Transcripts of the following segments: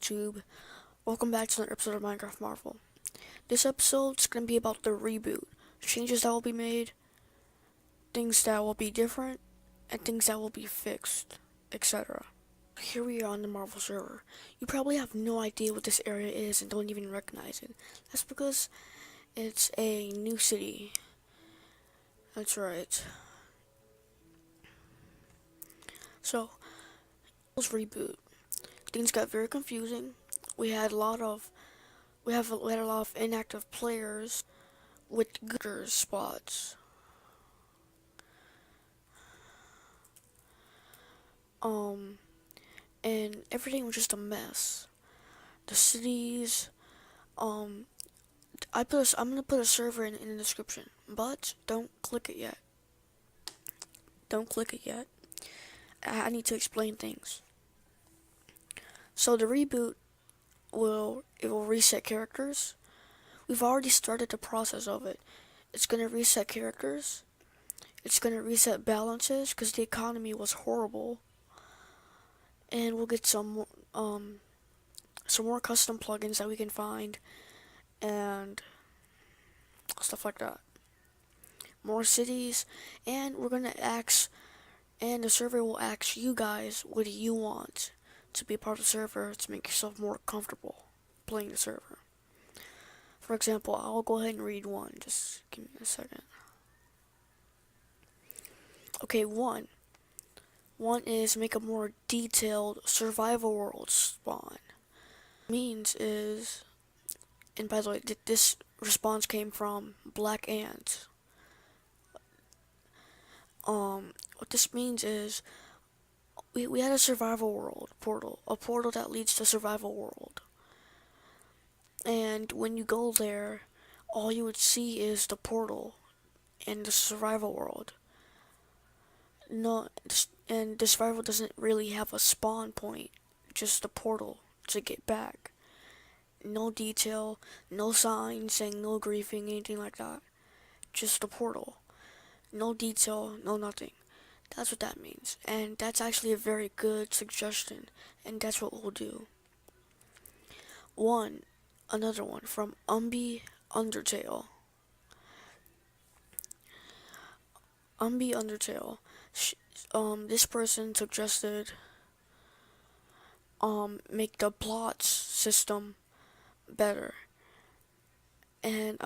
YouTube? Welcome back to another episode of Minecraft Marvel. This episode's going to be about the reboot. Changes that will be made, things that will be different, and things that will be fixed, etc. Here we are on the Marvel server. You probably have no idea what this area is and don't even recognize it. That's because it's a new city. That's right. So, let's reboot. Things got very confusing. We had a lot of inactive players with good spots. And everything was just a mess. The cities, I'm gonna put a server in the description, but don't click it yet. Don't click it yet. I need to explain things. So the reboot will reset characters. We've already started the process of it. It's gonna reset characters. It's gonna reset balances because the economy was horrible. And we'll get some more custom plugins that we can find and stuff like that. More cities, and the server will ask you guys what do you want to be a part of the server to make yourself more comfortable playing the server. For example, I'll go ahead and read one. Just give me a second. Okay, one is make a more detailed survival world spawn. Means is, and by the way, this response came from Black Ant. What this means is we had a survival world portal, a portal that leads to survival world. And when you go there, all you would see is the portal and the survival world. No, and the survival doesn't really have a spawn point, just a portal to get back. No detail, no sign saying no griefing, anything like that. Just a portal. No detail, no nothing. That's what that means. And that's actually a very good suggestion. And that's what we'll do. Another one from Undertale. Undertale. This person suggested make the plots system better. And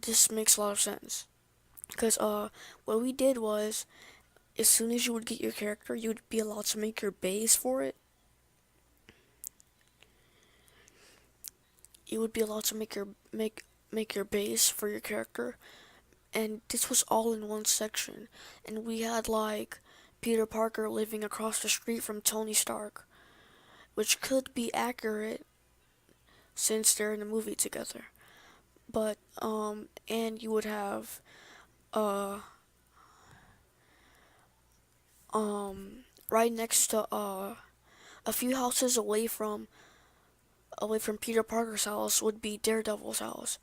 this makes a lot of sense. Because what we did was, as soon as you would get your character, you would be allowed to make your base for it. You would be allowed to make your base for your character, and this was all in one section. And we had like Peter Parker living across the street from Tony Stark, which could be accurate since they're in the movie together. But and you would have right next to a few houses away from Peter Parker's house would be Daredevil's house.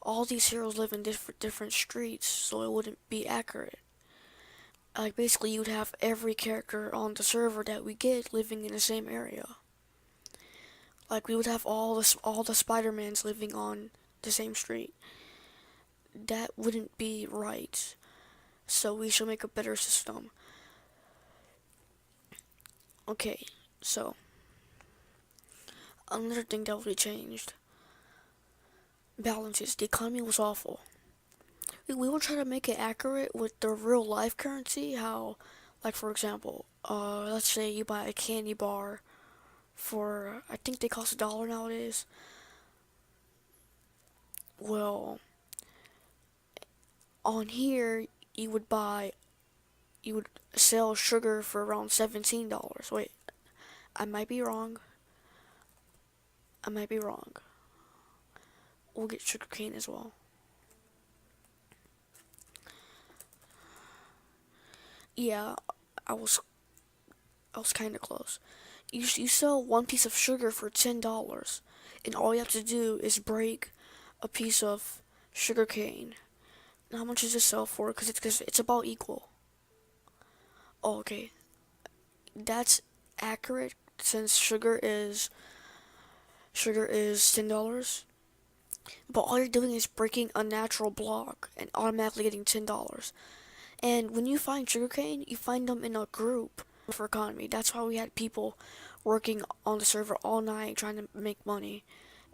All these heroes live in different streets, so it wouldn't be accurate. Like basically, you'd have every character on the server that we get living in the same area. Like we would have all the Spider-Mans living on the same street. That wouldn't be right. So we should make a better system. Okay, so another thing that will be changed. Balances. The economy was awful. We will try to make it accurate with the real life currency. How, like for example, let's say you buy a candy bar for, I think they cost $1 nowadays. Well, on here you would sell sugar for around $17. Wait, I might be wrong. We'll get sugarcane as well. Yeah, I was kind of close. You sell one piece of sugar for $10, and all you have to do is break a piece of sugarcane. And how much does this sell for? Because it's about equal. Oh, okay, that's accurate, since sugar is $10, but all you're doing is breaking a natural block and automatically getting $10. And when you find sugarcane, you find them in a group for economy. That's why we had people working on the server all night trying to make money,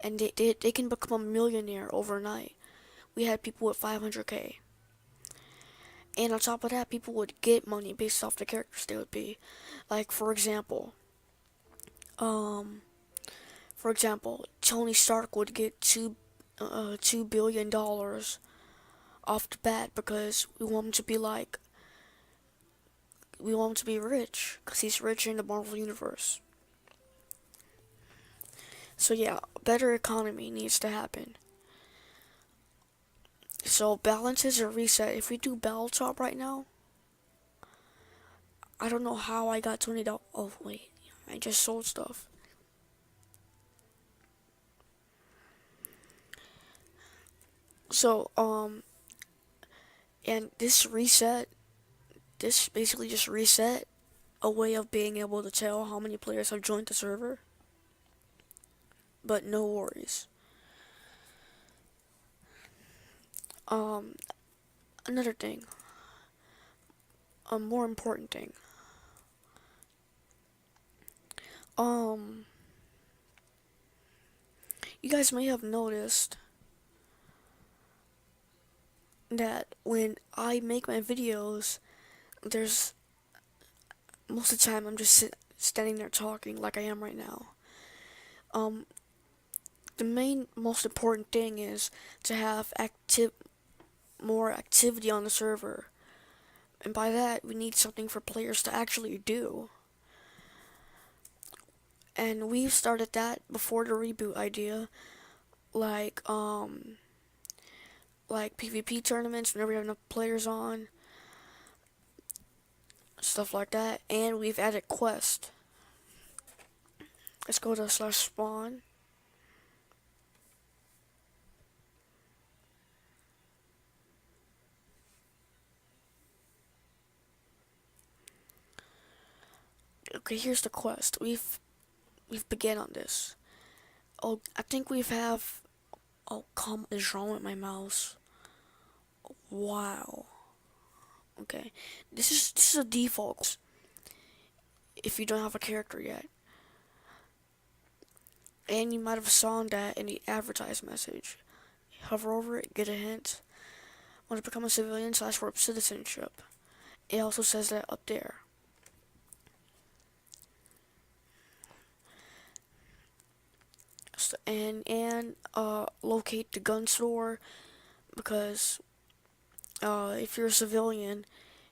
and they can become a millionaire overnight. We had people with 500K. And on top of that, people would get money based off the characters they would be. Like, for example, Tony Stark would get $2 billion off the bat because we want him to be like, we want him to be rich because he's rich in the Marvel Universe. So yeah, better economy needs to happen. So balances are reset. If we do Battle Top right now, I don't know how I got $20. Oh wait, I just sold stuff. So and this basically just reset a way of being able to tell how many players have joined the server. But no worries. Another thing, a more important thing. You guys may have noticed that when I make my videos, there's most of the time I'm just standing there talking like I am right now. The most important thing is to have more activity on the server. And by that, we need something for players to actually do. And we've started that before the reboot idea, like PvP tournaments whenever we have enough players on, stuff like that. And we've added quest. Let's go to /spawn. Okay, here's the quest. We've begun on this. Oh, I think we've have. Oh, come is wrong with my mouse. Wow. Okay, this is a default. If you don't have a character yet, and you might have saw that in the advertise message. Hover over it, get a hint. Want to become a civilian / warp citizenship. It also says that up there. So, and locate the gun store, because if you're a civilian,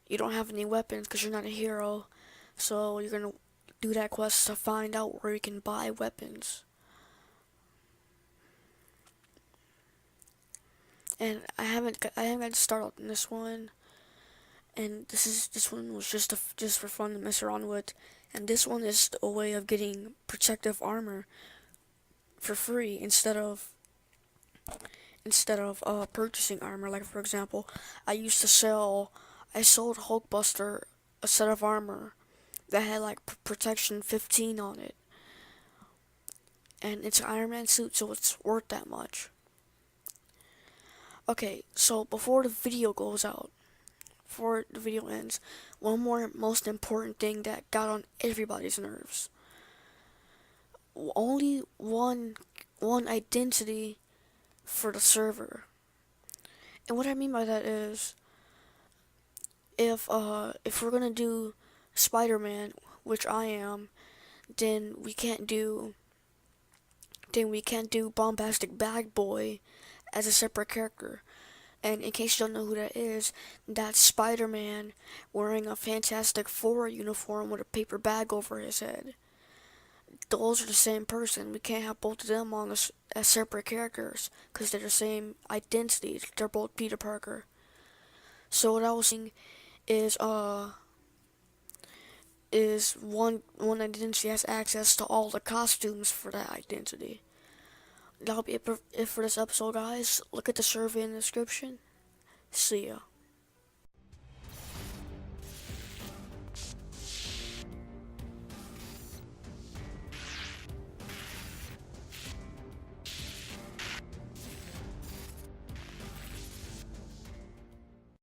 you don't have any weapons because you're not a hero. So you're gonna do that quest to find out where you can buy weapons. And I haven't got to start on this one. And this one was just for fun to mess around with. And this one is a way of getting protective armor for free instead of purchasing armor. Like, for example, I sold Hulkbuster a set of armor that had like protection 15 on it, and it's an Iron Man suit, so it's worth that much. Okay, so before the video ends, one more most important thing that got on everybody's nerves. Only one identity for the server. And what I mean by that is, if we're gonna do Spider-Man, which I am, then we can't do Bombastic Bad Boy as a separate character. And in case you don't know who that is, that's Spider-Man wearing a Fantastic Four uniform with a paper bag over his head. Those are the same person. We can't have both of them on as separate characters because they're the same identity. They're both Peter Parker. So what I was saying is one identity has access to all the costumes for that identity. That'll be it for this episode, guys. Look at the survey in the description. See ya.